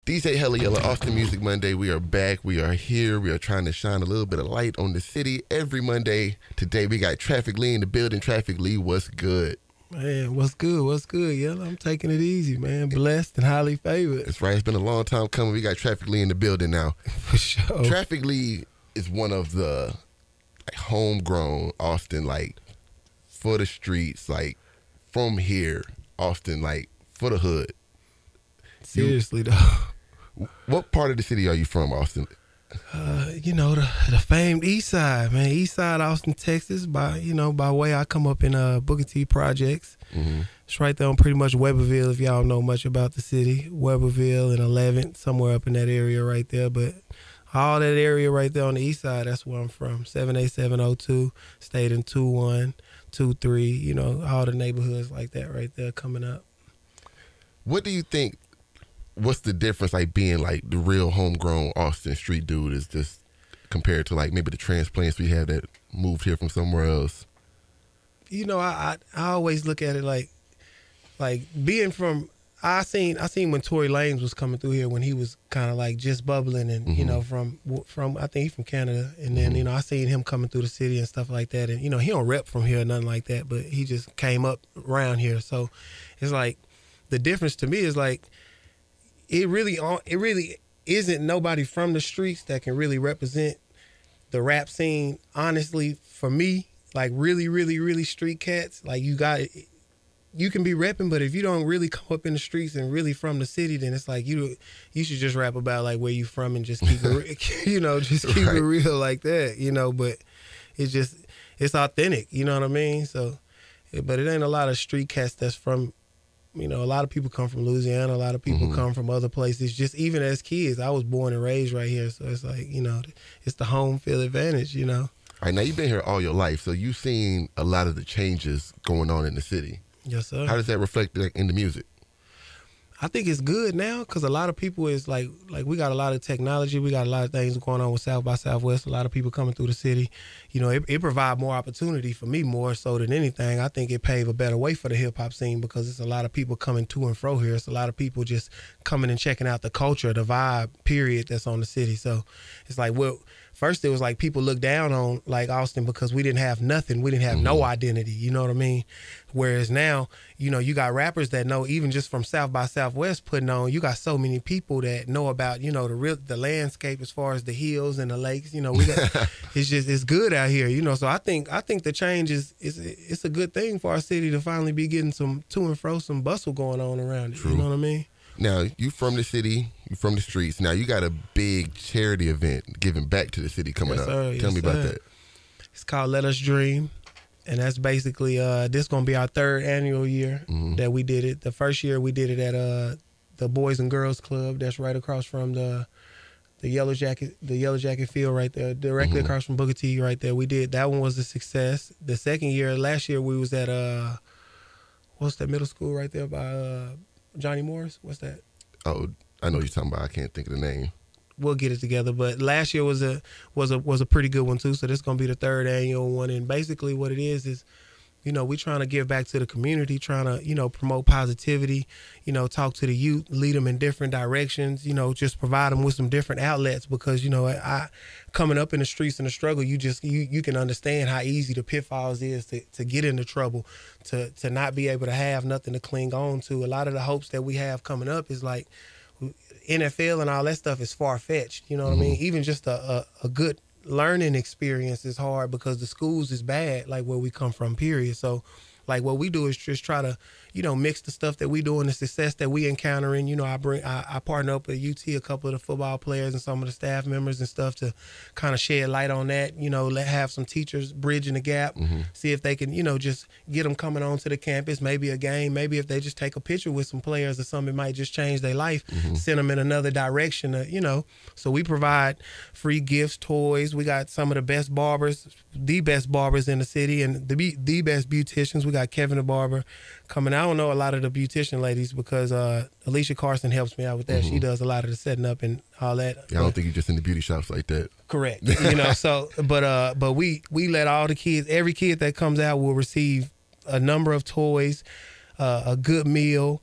DJ Hella Yella, Austin Music Monday. We are back. We are here. We are trying to shine a little bit of light on the city every Monday. Today we got Traffic Lee in the building. Traffic Lee, what's good? Man, what's good? What's good, Yella? I'm taking it easy, man. Blessed and highly favored. That's right. It's been a long time coming. We got Traffic Lee in the building now. For sure. Traffic Lee is one of the homegrown Austin, for the streets, from here, Austin, for the hood. Seriously, though. What part of the city are you from, Austin? The famed East Side, man. East Side, Austin, Texas. By way I come up in Booker T Projects. Mm-hmm. It's right there on pretty much Weberville, if y'all know much about the city. Weberville and 11th, somewhere up in that area right there. But all that area right there on the East Side, that's where I'm from. 78702, stayed in 21, 23, all the neighborhoods like that right there coming up. What do you think? What's the difference, being the real homegrown Austin street dude is just compared to maybe the transplants we have that moved here from somewhere else? I always look at it like being from. I seen when Tory Lanez was coming through here when he was kind of just bubbling and mm-hmm. from I think he's from Canada, and then mm-hmm. I seen him coming through the city and stuff like that, and he don't rep from here or nothing like that, but he just came up around here. So it's the difference to me is it really isn't nobody from the streets that can really represent the rap scene. Honestly, for me, really, really, really street cats. You can be repping, but if you don't really come up in the streets and really from the city, then it's you should just rap about where you from and just keep it, just keep right. it real like that, But it's authentic, you know what I mean? So, but it ain't a lot of street cats that's from. A lot of people come from Louisiana. A lot of people mm-hmm. come from other places. Just even as kids, I was born and raised right here. So it's it's the home field advantage, All right, now you've been here all your life, so you've seen a lot of the changes going on in the city. Yes, sir. How does that reflect in the music? I think it's good now because a lot of people is we got a lot of technology. We got a lot of things going on with South by Southwest. A lot of people coming through the city. It provide more opportunity for me more so than anything. I think it paved a better way for the hip hop scene because it's a lot of people coming to and fro here. It's a lot of people just coming and checking out the culture, the vibe, period, that's on the city. So it's first it was people looked down on Austin because we didn't have nothing. We didn't have mm-hmm. no identity. You know what I mean? Whereas now, you got rappers that know even just from South by Southwest putting on. You got so many people that know about the landscape as far as the hills and the lakes. We got it's good out here. So I think the change it's a good thing for our city to finally be getting some to and fro, some bustle going on around it. True. You know what I mean? Now, you from the city, you from the streets. Now, you got a big charity event giving back to the city coming up. Sir, Tell me about that. It's called Let Us Dream, and that's basically, this going to be our third annual year mm-hmm. that we did it. The first year we did it at the Boys and Girls Club that's right across from the Yellow Jacket field right there, directly mm-hmm. across from Booker T right there. We did, that one was a success. The second year, last year we was at, what's that middle school right there by Johnny Morris? What's that? Oh, I know what you're talking about. I can't think of the name. We'll get it together. But last year was a pretty good one too. So this is gonna be the third annual one. And basically what it is we trying to give back to the community, trying to, promote positivity, talk to the youth, lead them in different directions, just provide them with some different outlets because, I coming up in the streets and the struggle, you can understand how easy the pitfalls is to get into trouble, to not be able to have nothing to cling on to. A lot of the hopes that we have coming up is NFL and all that stuff is far-fetched, you know what mm-hmm. I mean? Even just a good learning experience is hard because the schools is bad, where we come from, period. So, what we do is just try to, mix the stuff that we do and the success that we encountering. I partner up with UT, a couple of the football players and some of the staff members and stuff to kind of shed light on that, have some teachers bridging the gap, mm-hmm. see if they can, just get them coming onto the campus, maybe a game, maybe if they just take a picture with some players or something, it might just change their life, mm-hmm. send them in another direction, So we provide free gifts, toys. We got some of the best barbers in the city and the best beauticians. We got Kevin the Barber coming. I don't know a lot of the beautician ladies because Alicia Carson helps me out with that. Mm-hmm. She does a lot of the setting up and all that. Yeah, I don't think you're just in the beauty shops like that. Correct. So but we let all the kids, every kid that comes out will receive a number of toys, a good meal,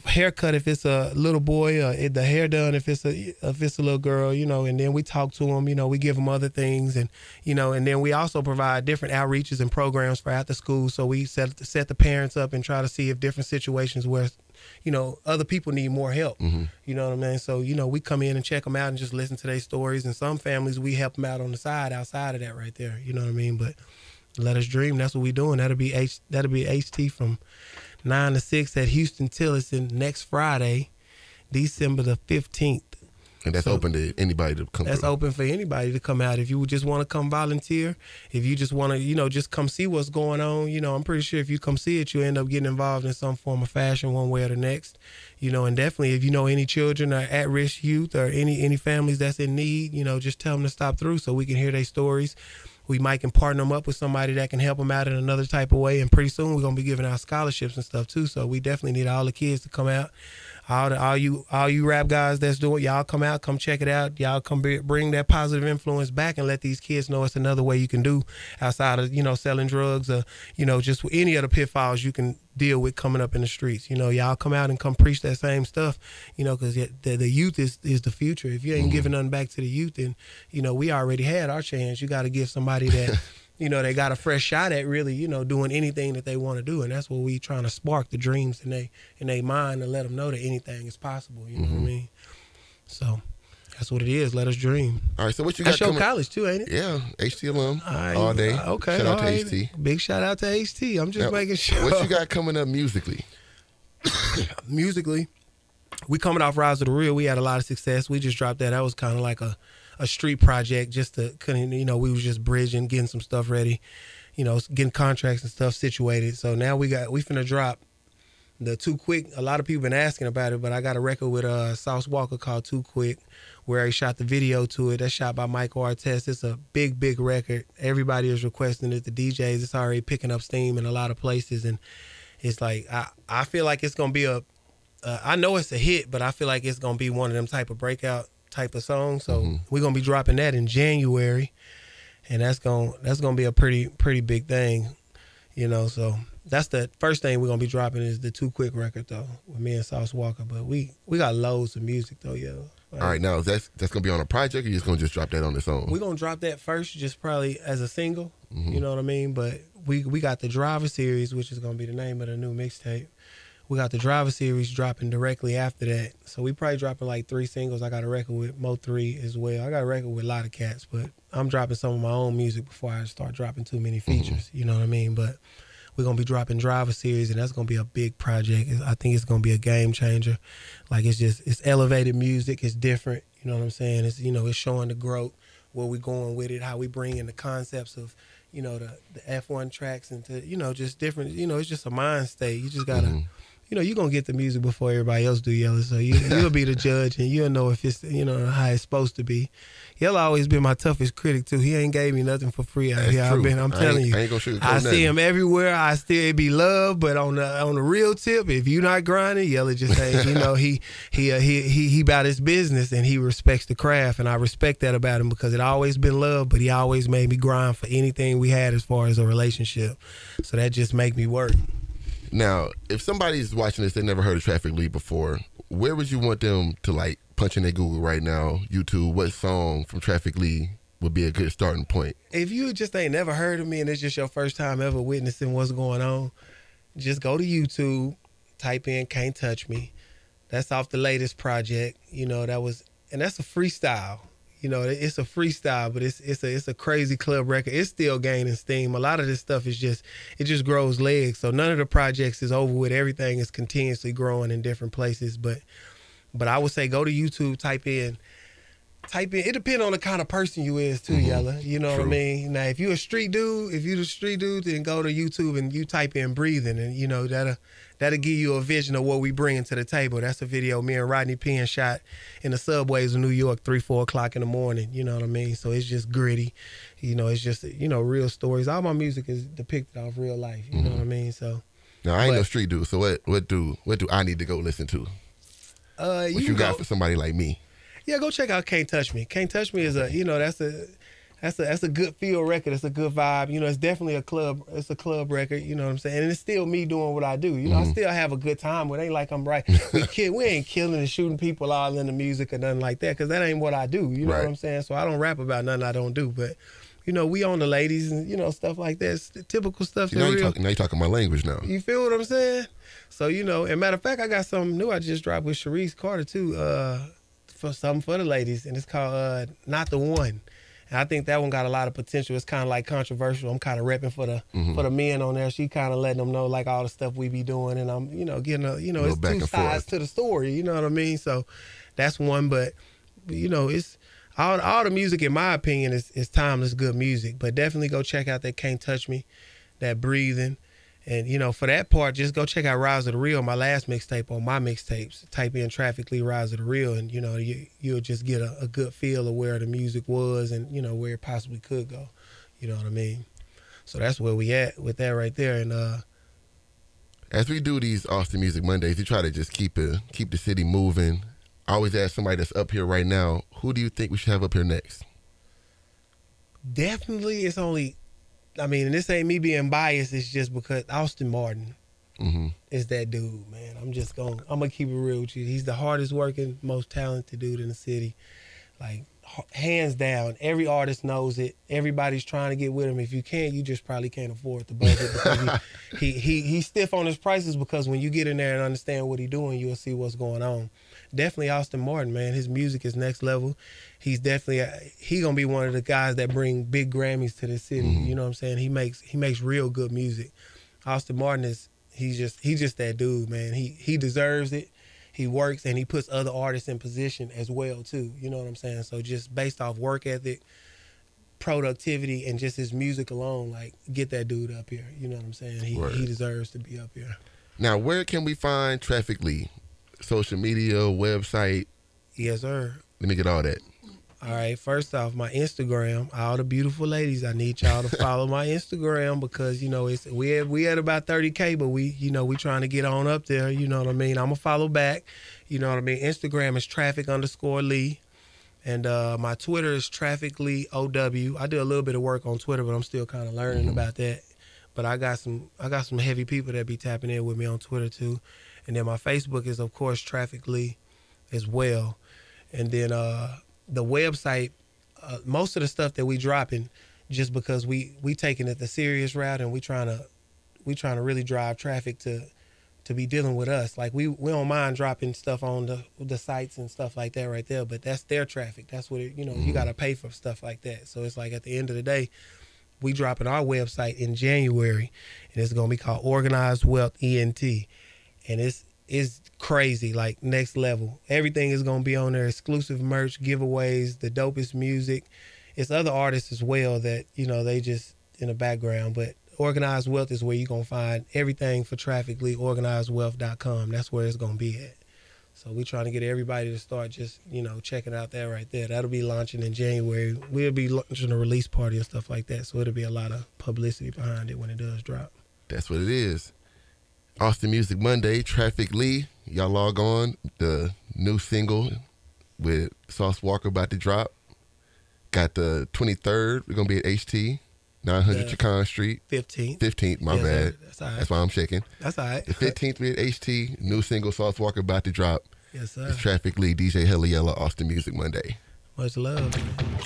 haircut if it's a little boy, or the hair done if it's a little girl, you know, and then we talk to them, you know, we give them other things, and you know, and then we also provide different outreaches and programs for after school. So we set the parents up and try to see if different situations where, you know, other people need more help. You know what I mean? So, you know, we come in and check them out and just listen to their stories. And some families, we help them out on the side, outside of that right there. You know what I mean? But let us dream. That's what we doing. That'll be HT from 9 to 6 at Houston Tillotson next Friday, December the 15th. And that's open to anybody to come That's through. open for anybody to come out. If you just want to come volunteer, if you just want to, you know, just come see what's going on, you know, I'm pretty sure if you come see it, you end up getting involved in some form of fashion one way or the next. You know, and definitely if you know any children or at-risk youth or any families that's in need, you know, just tell them to stop through so we can hear their stories. We might can partner them up with somebody that can help them out in another type of way. And pretty soon we're going to be giving out scholarships and stuff too. So we definitely need all the kids to come out. All you rap guys that's doing, y'all come out, come check it out. Y'all come bring that positive influence back and let these kids know it's another way you can do outside of, you know, selling drugs or, you know, just any other pitfalls you can deal with coming up in the streets. You know, y'all come out and come preach that same stuff, you know, because the youth is the future. If you ain't giving nothing back to the youth, then, you know, we already had our chance. You got to give somebody that, you know, they got a fresh shot at really, you know, doing anything that they want to do. And that's what we trying to spark the dreams in they mind and let them know that anything is possible. You know what I mean? So that's what it is. Let us dream. All right, so what you got That's your coming? college too, ain't it? Yeah, HT alum All, right. all day. Okay. Shout out to right. HT. Big shout out to HT. I'm just Now, making sure. What you got coming up musically? Musically, we coming off Rise of the Real. We had a lot of success. We just dropped that. That was kind of like a street project, just to couldn't, you know, we was just bridging, getting some stuff ready, you know, getting contracts and stuff situated. So now we finna drop the Too Quick. A lot of people been asking about it, but I got a record with Sauce Walker called Too Quick, where he shot the video to it. That's shot by Michael Artest. It's a big record. Everybody is requesting it. The DJs, it's already picking up steam in a lot of places, and it's like I feel like it's gonna be I know it's a hit, but I feel like it's gonna be one of them type of breakout type of songs. So we're gonna be dropping that in January, and that's gonna be a pretty big thing, you know. So that's the first thing we're gonna be dropping is the Too Quick record though, with me and Sauce Walker. But we got loads of music though, yo. Like, All right, now that's gonna be on a project, or you just gonna just drop that on its own? we're gonna drop that first, just probably as a single. You know what I mean? But we got the Driver Series, which is gonna be the name of the new mixtape. We got the Driver Series dropping directly after that. So we probably dropping like 3 singles. I got a record with Mo3 as well. I got a record with a lot of cats, but I'm dropping some of my own music before I start dropping too many features. You know what I mean? But we're going to be dropping Driver Series, and that's going to be a big project. I think it's going to be a game changer. Like, it's elevated music. It's different. You know what I'm saying? It's, you know, it's showing the growth, where we going with it, how we bring in the concepts of, you know, the F1 tracks into, you know, just different, you know, it's just a mind state. You just got to, you know, you're going to get the music before everybody else do, Yella. So you'll be the judge, and you'll know if it's, you know, how it's supposed to be. Yella always been my toughest critic, too. He ain't gave me nothing for free out here. I'm telling you. I ain't gonna sugarcoat I nothing. see him everywhere. I still be love, but on the real tip, if you not grinding, Yella just ain't, you know, he about his business, and he respects the craft, and I respect that about him, because it always been love, but he always made me grind for anything we had as far as a relationship. So that just make me work. Now, if somebody's watching this, they never heard of Traffic League before, where would you want them to, like, punch in their Google right now, YouTube, what song from Traffic League would be a good starting point? If you just ain't never heard of me and it's just your first time ever witnessing what's going on, just go to YouTube, type in Can't Touch Me. That's off the latest project. You know, and that's a freestyle. You know, it's a freestyle, but it's a crazy club record. It's still gaining steam. A lot of this stuff is just grows legs. So none of the projects is over with. Everything is continuously growing in different places. But I would say go to YouTube, type in. It depends on the kind of person you is too, Yella. You know what I mean? Now, if you a street dude, then go to YouTube and you type in breathing, and you know that'll give you a vision of what we bringing to the table. That's a video me and Rodney Penn shot in the subways of New York, 3-4 o'clock in the morning. You know what I mean? So it's just gritty. You know, it's just, you know, real stories. All my music is depicted off real life. You know what I mean? So now, I ain't no street dude, so what do I need to go listen to? What you got for somebody like me? Yeah, go check out Can't Touch Me. Can't Touch Me is That's a good feel record. It's a good vibe. You know, it's definitely a club. It's a club record. You know what I'm saying? And it's still me doing what I do. You know, I still have a good time. It ain't like I'm right. We ain't killing and shooting people all in the music or nothing like that, because that ain't what I do. You know what I'm saying? So I don't rap about nothing I don't do. But you know, we on the ladies and, you know, stuff like that. It's the typical stuff. Now you're talking my language now. You feel what I'm saying? So, you know, and matter of fact, I got something new I just dropped with Sharice Carter, too, for something for the ladies. And it's called Not the One. And I think that one got a lot of potential. It's kind of like controversial. I'm kind of repping for the men on there. She kind of letting them know, like, all the stuff we be doing. And I'm, you know, getting it's two sides to the story. You know what I mean? So that's one. But, you know, it's all the music, in my opinion, is timeless, good music. But definitely go check out that Can't Touch Me, that Breathing. And, you know, for that part, just go check out Rise of the Real, my last mixtape on my mixtapes. Type in Traffically Rise of the Real, and, you know, you'll just get a good feel of where the music was and, you know, where it possibly could go. You know what I mean? So that's where we at with that right there. And as we do these Austin Music Mondays, we try to just keep the city moving. I always ask somebody that's up here right now, who do you think we should have up here next? Definitely, it's only... I mean, and this ain't me being biased. It's just because Austin Martin is that dude, man. I'm gonna keep it real with you. He's the hardest working, most talented dude in the city. Like, hands down, every artist knows it. Everybody's trying to get with him. If you can't, you just probably can't afford the budget, because he's stiff on his prices, because when you get in there and understand what he's doing, you'll see what's going on. Definitely Austin Martin, man. His music is next level. He's definitely he gonna be one of the guys that bring big Grammys to the city. You know what I'm saying? He makes real good music. Austin Martin he's just that dude, man. He deserves it. He works, and he puts other artists in position as well too. You know what I'm saying? So just based off work ethic, productivity, and just his music alone, like, get that dude up here. You know what I'm saying? He deserves to be up here. Now, where can we find Traffically? Social media, website? Yes, sir. Let me get all that. All right, first off, my Instagram, all the beautiful ladies, I need y'all to follow my Instagram, because, you know, we at about 30K, but we trying to get on up there, you know what I mean? I'm gonna follow back, you know what I mean? Instagram is traffic_Lee, and my Twitter is TrafficLeeOW. I do a little bit of work on Twitter, but I'm still kind of learning about that. But I got some heavy people that be tapping in with me on Twitter too. And then my Facebook is, of course, Traffically as well. And then the website, most of the stuff that we dropping, just because we taking it the serious route, and we trying to really drive traffic to be dealing with us. Like, we don't mind dropping stuff on the sites and stuff like that right there, but that's their traffic. That's what you got to pay for stuff like that. So it's like, at the end of the day, we dropping our website in January, and it's gonna be called Organized Wealth ENT. And it's crazy, like, next level. Everything is gonna be on there. Exclusive merch, giveaways, the dopest music. It's other artists as well that, you know, they just in the background. But Organized Wealth is where you're gonna find everything for Traffically. OrganizedWealth.com. That's where it's gonna be at. So we're trying to get everybody to start just, you know, checking out that right there. That'll be launching in January. We'll be launching a release party and stuff like that. So it'll be a lot of publicity behind it when it does drop. That's what it is. Austin Music Monday, Traffically. Y'all log on. The new single with Sauce Walker about to drop. Got the 23rd. We're going to be at HT, 900 Chacon Street. 15th, my bad. That's all right. That's why I'm shaking. That's all right. The 15th, we at HT. New single, Sauce Walker about to drop. Yes, sir. It's Traffically, DJ Hella Yella, Austin Music Monday. Much love, man.